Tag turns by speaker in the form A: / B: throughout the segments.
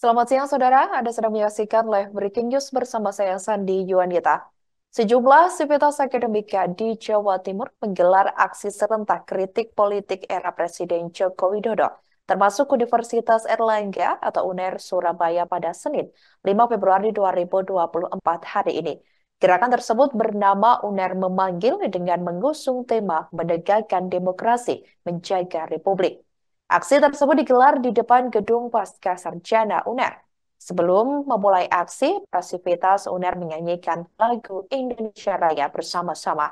A: Selamat siang, Saudara. Anda sedang menyaksikan live breaking news bersama saya, Sandi Yuwanita. Sejumlah sivitas akademika di Jawa Timur menggelar aksi serentak kritik politik era Presiden Joko Widodo, termasuk Universitas Erlangga atau UNER Surabaya pada Senin, 5 Februari 2024 hari ini. Gerakan tersebut bernama UNER Memanggil dengan mengusung tema menegakkan demokrasi, menjaga republik. Aksi tersebut digelar di depan gedung Pasca Sarjana UNER. Sebelum memulai aksi, Sivitas UNER menyanyikan lagu Indonesia Raya bersama-sama.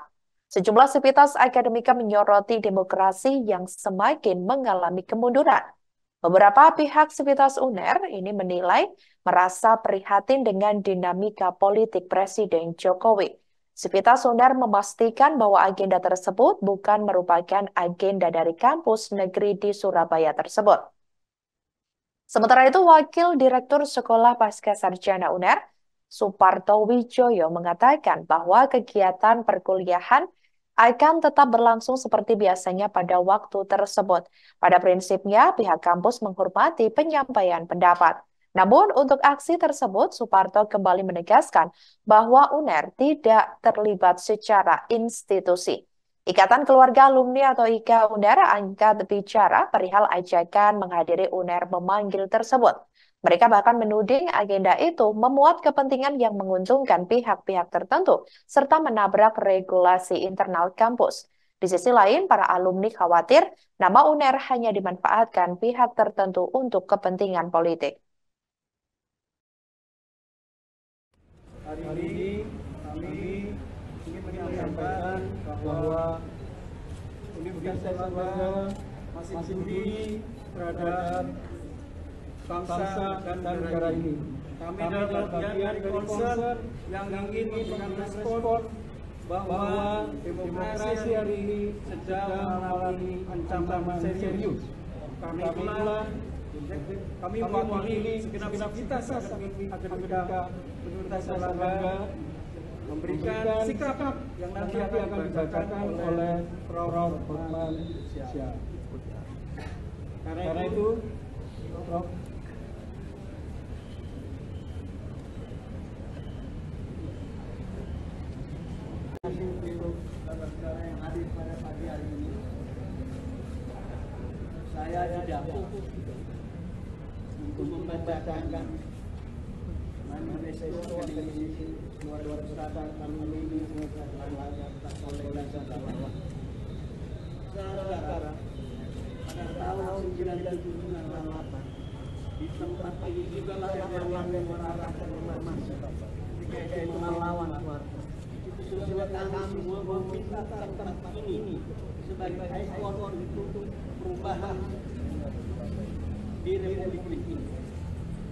A: Sejumlah sivitas akademika menyoroti demokrasi yang semakin mengalami kemunduran. Beberapa pihak sivitas UNER ini menilai merasa prihatin dengan dinamika politik Presiden Jokowi. Sivitas UNER memastikan bahwa agenda tersebut bukan merupakan agenda dari kampus negeri di Surabaya tersebut. Sementara itu, Wakil Direktur Sekolah Pasca Sarjana UNER, Suparto Wijoyo, mengatakan bahwa kegiatan perkuliahan akan tetap berlangsung seperti biasanya pada waktu tersebut. Pada prinsipnya, pihak kampus menghormati penyampaian pendapat. Namun, untuk aksi tersebut, Suparto kembali menegaskan bahwa UNER tidak terlibat secara institusi. Ikatan Keluarga Alumni atau IKA UNER angkat bicara perihal ajakan menghadiri UNER memanggil tersebut. Mereka bahkan menuding agenda itu memuat kepentingan yang menguntungkan pihak-pihak tertentu serta menabrak regulasi internal kampus. Di sisi lain, para alumni khawatir nama UNER hanya dimanfaatkan pihak tertentu untuk kepentingan politik.
B: Hari ini kami ingin menyampaikan bahwa Universitas Erlangga masih peduli terhadap bangsa dan negara ini. Kami adalah bagian dari concern yang ingin memberikan respon bahwa demokrasi hari ini sedang mengalami ancaman serius. Karena itulah kami mewakili segenap sivitas akademika Universitas Erlangga memberikan sikap yang nanti akan dibacakan oleh Prof. Hotman Syah. Karena itu, Prof. Saudara-saudara yang hadir pada pagi hari ini, saya didapuk untuk membacakan manifesto akademisi luar biasa kami ini oleh saudara-saudara pada tahun 1998 di tempat ini juga lah yang mengarahkan reformasi yaitu melawan warga. Itu sudah kami semua meminta tempat ini sebagai ikon untuk perubahan di Republik ini.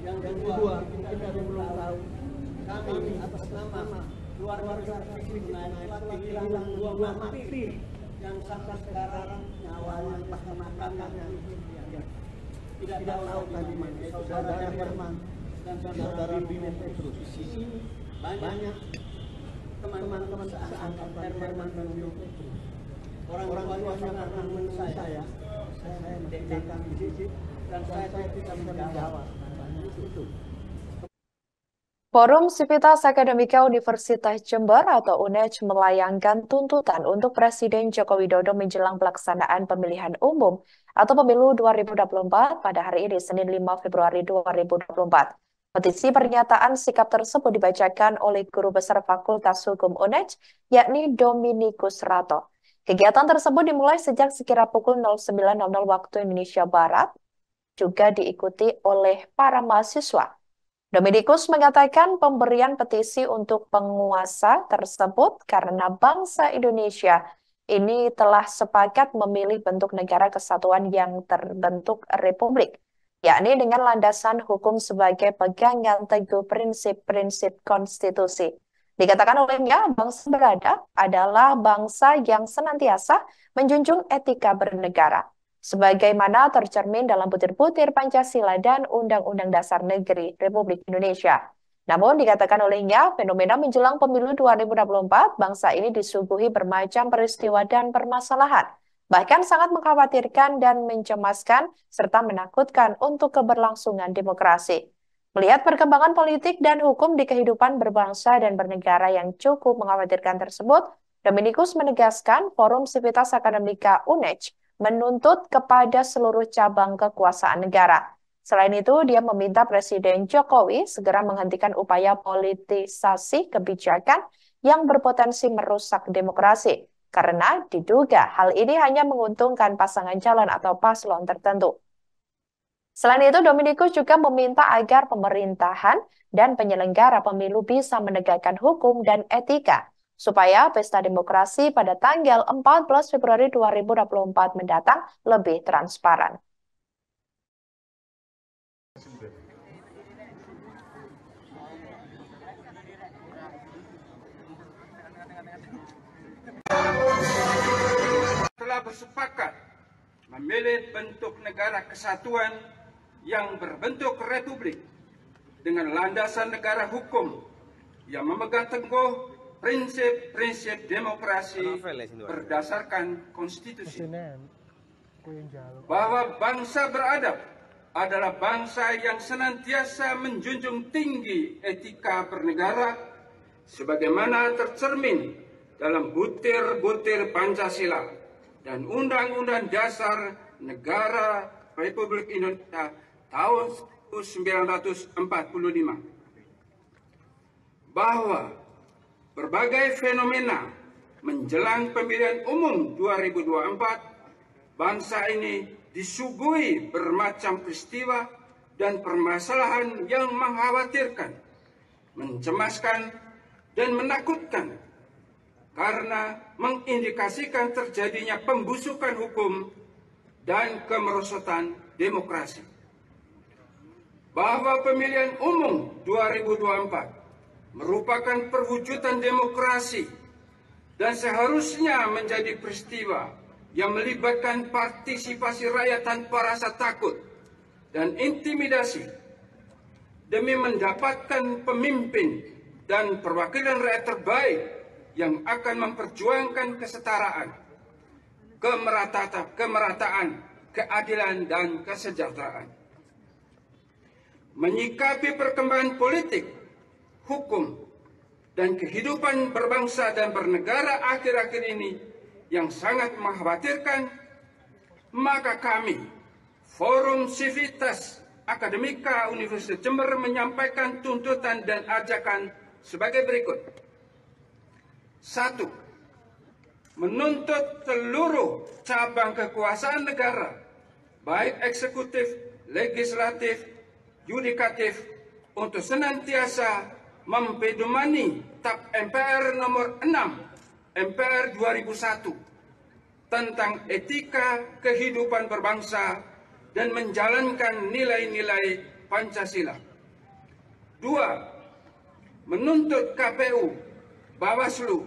B: Yang kedua, kita belum tahu, kami atas nama keluarga kehilangan dua martir yang sampai sekarang nyawanya pas pemakamannya tidak tahu tadi mana, saudara Herman dan saudara Bimo Petrus. Di sini banyak teman-teman seangkatan Herman dan Bimo Petrus. Orang tuanya karena saya mendekatkan di sini dan saya tidak menjawab.
A: Forum Sivitas Akademika Universitas Jember atau UNEJ melayangkan tuntutan untuk Presiden Joko Widodo menjelang pelaksanaan pemilihan umum atau pemilu 2024 pada hari ini, Senin 5 Februari 2024. Petisi pernyataan sikap tersebut dibacakan oleh Guru Besar Fakultas Hukum UNEJ, yakni Dominikus Rato. Kegiatan tersebut dimulai sejak sekira pukul 09.00 waktu Indonesia Barat, juga diikuti oleh para mahasiswa. Dominikus mengatakan pemberian petisi untuk penguasa tersebut karena bangsa Indonesia ini telah sepakat memilih bentuk negara kesatuan yang terbentuk republik, yakni dengan landasan hukum sebagai pegangan teguh prinsip-prinsip konstitusi. Dikatakan olehnya, bangsa beradab adalah bangsa yang senantiasa menjunjung etika bernegara, sebagaimana tercermin dalam butir-butir Pancasila dan Undang-Undang Dasar Negeri Republik Indonesia. Namun dikatakan olehnya, fenomena menjelang pemilu 2024, bangsa ini disuguhi bermacam peristiwa dan permasalahan, bahkan sangat mengkhawatirkan dan mencemaskan serta menakutkan untuk keberlangsungan demokrasi. Melihat perkembangan politik dan hukum di kehidupan berbangsa dan bernegara yang cukup mengkhawatirkan tersebut, Dominikus menegaskan Forum Civitas Academica UNED menuntut kepada seluruh cabang kekuasaan negara. Selain itu, dia meminta Presiden Jokowi segera menghentikan upaya politisasi kebijakan yang berpotensi merusak demokrasi, karena diduga hal ini hanya menguntungkan pasangan calon atau paslon tertentu. Selain itu, Dominikus juga meminta agar pemerintahan dan penyelenggara pemilu bisa menegakkan hukum dan etika, supaya pesta demokrasi pada tanggal 14 Februari 2024 mendatang lebih transparan.
C: Telah bersepakat memilih bentuk negara kesatuan yang berbentuk republik dengan landasan negara hukum yang memegang teguh prinsip-prinsip demokrasi berdasarkan konstitusi. Bahwa bangsa beradab adalah bangsa yang senantiasa menjunjung tinggi etika bernegara sebagaimana tercermin dalam butir-butir Pancasila dan Undang-Undang Dasar Negara Republik Indonesia tahun 1945. Bahwa berbagai fenomena menjelang pemilihan umum 2024, bangsa ini disuguhi bermacam peristiwa dan permasalahan yang mengkhawatirkan, mencemaskan, dan menakutkan karena mengindikasikan terjadinya pembusukan hukum dan kemerosotan demokrasi. Bahwa pemilihan umum 2024 merupakan perwujudan demokrasi dan seharusnya menjadi peristiwa yang melibatkan partisipasi rakyat tanpa rasa takut dan intimidasi demi mendapatkan pemimpin dan perwakilan rakyat terbaik yang akan memperjuangkan kesetaraan, kemerataan, keadilan, dan kesejahteraan. Menyikapi perkembangan politik, hukum, dan kehidupan berbangsa dan bernegara akhir-akhir ini yang sangat mengkhawatirkan, maka kami, Forum Civitas Academica Universitas Jember menyampaikan tuntutan dan ajakan sebagai berikut. 1. Menuntut seluruh cabang kekuasaan negara, baik eksekutif, legislatif, yudikatif, untuk senantiasa mempedomani TAP MPR nomor 6 MPR 2001 tentang etika kehidupan berbangsa dan menjalankan nilai-nilai Pancasila. 2. Menuntut KPU, Bawaslu,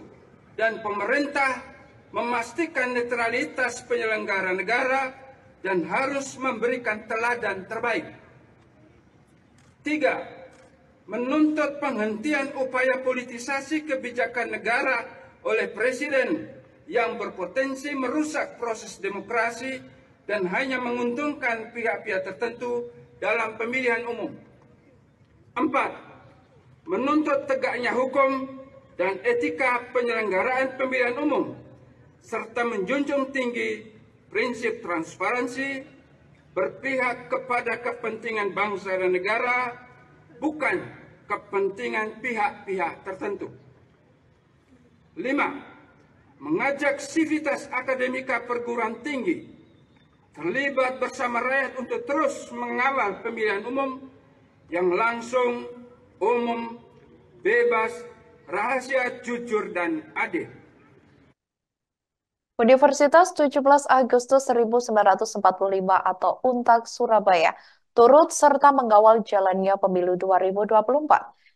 C: dan pemerintah memastikan netralitas penyelenggara negara dan harus memberikan teladan terbaik. 3. Menuntut penghentian upaya politisasi kebijakan negara oleh Presiden yang berpotensi merusak proses demokrasi dan hanya menguntungkan pihak-pihak tertentu dalam pemilihan umum. 4. Menuntut tegaknya hukum dan etika penyelenggaraan pemilihan umum, serta menjunjung tinggi prinsip transparansi, berpihak kepada kepentingan bangsa dan negara, bukan kepentingan pihak-pihak tertentu. 5. Mengajak Civitas Academica perguruan tinggi terlibat bersama rakyat untuk terus mengawal pemilihan umum yang langsung, umum, bebas, rahasia, jujur, dan adil.
A: Universitas 17 Agustus 1945 atau UNTAD Surabaya turut serta mengawal jalannya pemilu 2024.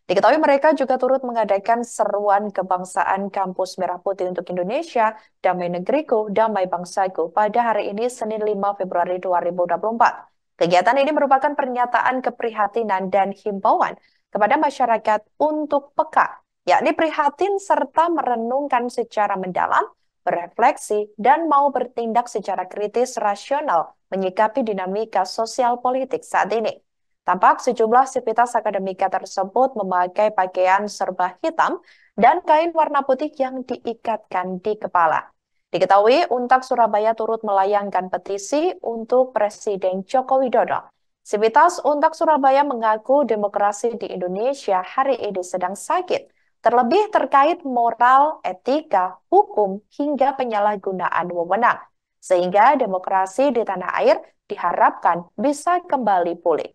A: Diketahui mereka juga turut mengadakan seruan kebangsaan Kampus Merah Putih untuk Indonesia, Damai Negeriku, Damai Bangsaku pada hari ini Senin 5 Februari 2024. Kegiatan ini merupakan pernyataan keprihatinan dan himbauan kepada masyarakat untuk peka, yakni prihatin serta merenungkan secara mendalam, berefleksi, dan mau bertindak secara kritis rasional menyikapi dinamika sosial politik saat ini. Tampak sejumlah sivitas akademika tersebut memakai pakaian serba hitam dan kain warna putih yang diikatkan di kepala. Diketahui Untak Surabaya turut melayangkan petisi untuk Presiden Joko Widodo. Sivitas Untak Surabaya mengaku demokrasi di Indonesia hari ini sedang sakit, terlebih terkait moral, etika, hukum, hingga penyalahgunaan wewenang, sehingga demokrasi di tanah air diharapkan bisa kembali pulih.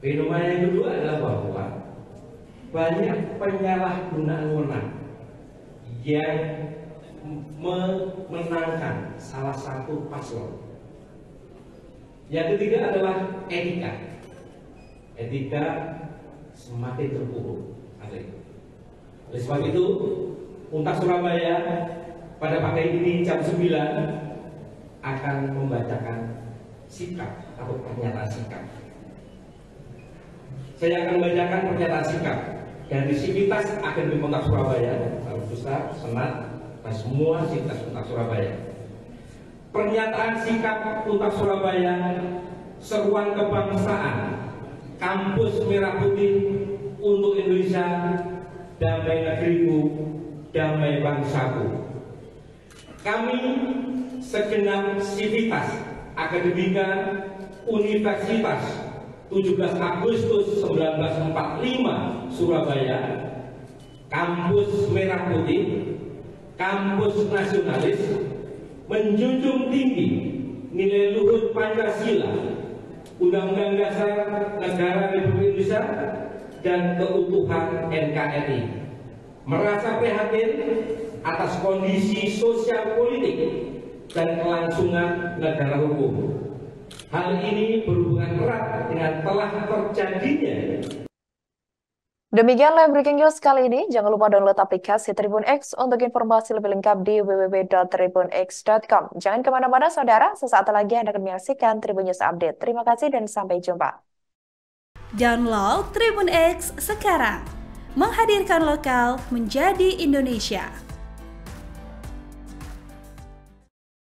D: Fenomena yang kedua adalah bahwa banyak penyalahgunaan wewenang yang memenangkan salah satu paslon. Yang ketiga adalah etika. Etika semakin terpuruk. Oleh sebab itu, Untak Surabaya pada pagi ini jam 9 akan membacakan sikap atau pernyataan sikap. Saya akan membacakan pernyataan sikap dari Sivitas Akademi Untak Surabaya, Besar, Senat, dan semua Sivitas Untak Surabaya. Pernyataan sikap Untak Surabaya, seruan kebangsaan, kampus merah putih untuk Indonesia, damai negeriku, damai bangsaku. Kami segenap Sivitas Akademika Universitas 17 Agustus 1945 Surabaya, kampus merah putih, kampus nasionalis, menjunjung tinggi nilai luhur Pancasila, Undang-Undang Dasar Negara Republik Indonesia, dan keutuhan NKRI. Merasa prihatin atas kondisi sosial politik dan kelangsungan negara hukum. Hal ini berhubungan erat dengan telah terjadinya.
A: Demikian live breaking news kali ini. Jangan lupa download aplikasi Tribun X untuk informasi lebih lengkap di www.tribunx.com. Jangan kemana-mana saudara, sesaat lagi Anda akan menyaksikan Tribun News Update. Terima kasih dan sampai jumpa.
E: Download Tribun X sekarang. Menghadirkan lokal menjadi Indonesia.